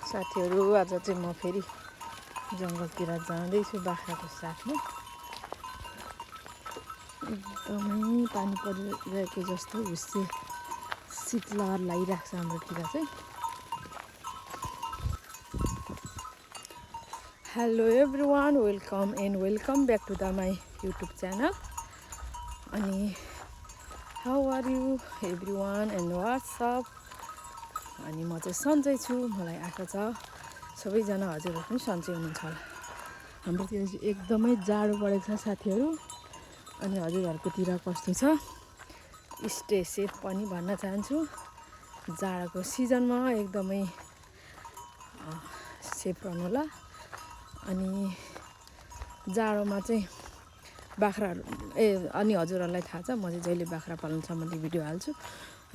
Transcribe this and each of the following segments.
साथीहरू आज चाहिँ म फेरि जङ्गलतिर जाँदैछु बाख्राको साथमा। एकदमै पानी परिरहेको जस्तो हुस्से शीतलहर लागिरहेको छ हाम्रोतिर चाहिँ। Hello everyone, welcome back to the my YouTube channel. अनि how are you everyone and what's up. अनि म चाहिँ सन्चै छु, मलाई आशा छ सबैजना हजुरहरू पनि सन्चै हुनुहुन्छ होला। हाम्रोतिर चाहिँ एकदमै जाडो बढेको छ साथीहरू। अनि हजुरहरूकोतिर कस्तो छ स्टे सेफ पनि भन्न चाहन्छु। जाडोको सिजनमा एकदमै सेफ रहनु होला। अनि जाडोमा चाहिँ बाख्राहरू अनि हजुरहरूलाई थाहा छ म चाहिँ जहिले बाख्रा पाल्नु सम्बन्धी भिडियो हाल्छु।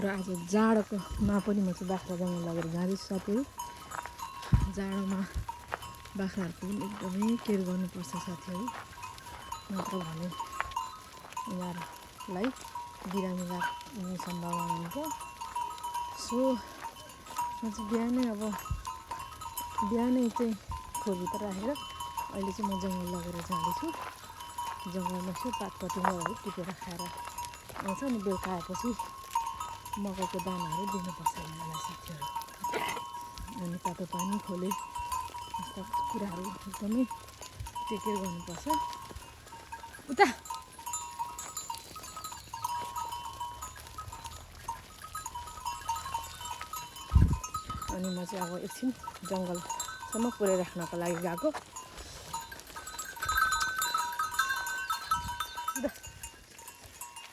र आज जाडोकोमा पनि म चाहिँ बाख्रा जङ्गल लगेर जाँदैछु साथीहरू। जाडोमा बाख्राहरूको पनि एकदमै केयर गर्नुपर्छ साथीहरू, नत्र भने उनीहरूलाई बिरामी लाग्ने सम्भावना हुन्छ। सो म चाहिँ बिहानै चाहिँ खोरभित्र राखेर अहिले चाहिँ म जङ्गल लगेर जाँदैछु। जङ्गलमा यसो पातपतिङहरू टिपेर खाएर आउँछ। अनि बेलुका आएपछि मकैको दानाहरू दिनुपर्छ उनीहरूलाई साथीहरू। अनि तातो पानी खोले यस्ता कुराहरू एकदमै टेकेर गर्नुपर्छ। उता अनि म चाहिँ अब एकछिन जङ्गलसम्म पुर्याइराख्नको लागि गएको।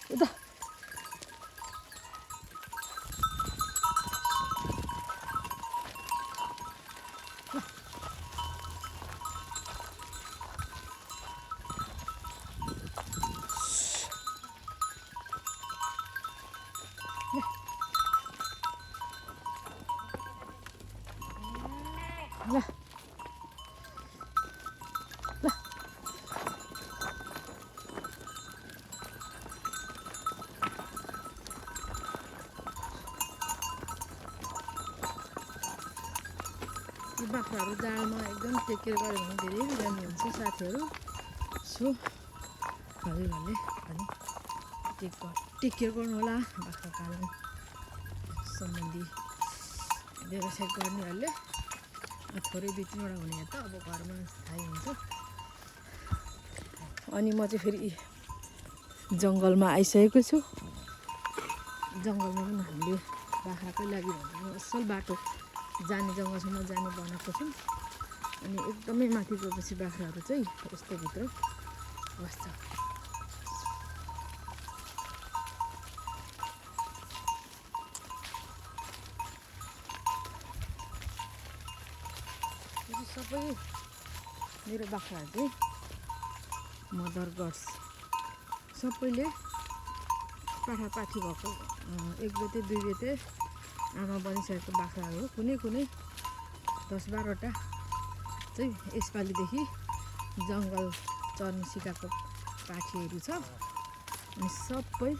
उता ल बाख्राहरू जाडोमा एकदम टेक केयर गऱ्यो भने धेरै बिरामी हुन्छ साथीहरू। सो हजुरहरूले पनि टेक केयर गर्नु होला। बाख्रा पालन सम्बन्धी व्यवसाय गर्नेहरूले थोरै दुई तिनवटा हुने त अब घरमा थाहै हुन्छ। अनि म चाहिँ फेरि जङ्गलमा आइसकेको छु। जङ्गलमा पनि हामीले बाख्राकै लागि भनेर असल बाटो जाने जङ्गलसम्म जाने बनाएको छौँ। अनि एकदमै माथि गएपछि बाख्राहरू चाहिँ यस्तो भित्र बस्छ। सबै मेरो बाख्राहरू चाहिँ मदर गर्स सबैले पाठापाठी भएको 1 बेते 2 बेते आमा बनिसकेको बाख्राहरू हो। कुनै 10-12वटा चाहिँ यसपालिदेखि जङ्गल चर्न सिकाएको पाठीहरू छ। अनि सबै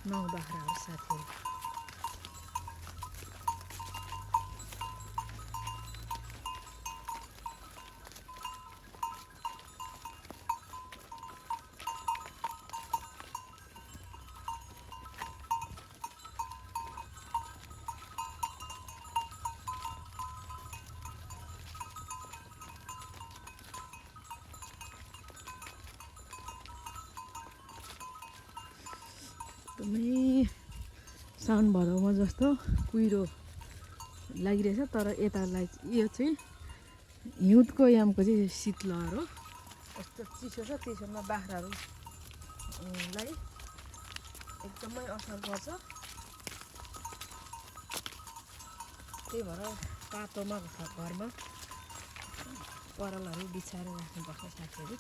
9 बाख्राहरू साथीहरू। एकदमै साउन भदौमा जस्तो कुहिरो लागिरहेछ। तर यतालाई यो चाहिँ हिउँदको यामको चाहिँ शीतलहर हो। यस्तो चिसो छ, चिसोमा बाख्राहरूलाई एकदमै असर गर्छ। त्यही भएर तातोमा घरमा परालहरू बिछाएर राख्नुपर्छ साथीहरू।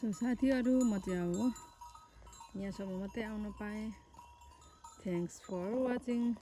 सो साथीहरू म चाहिँ अब यहाँसम्म मात्रै आउन पाएँ थ्याङ्क्स फर वाचिङ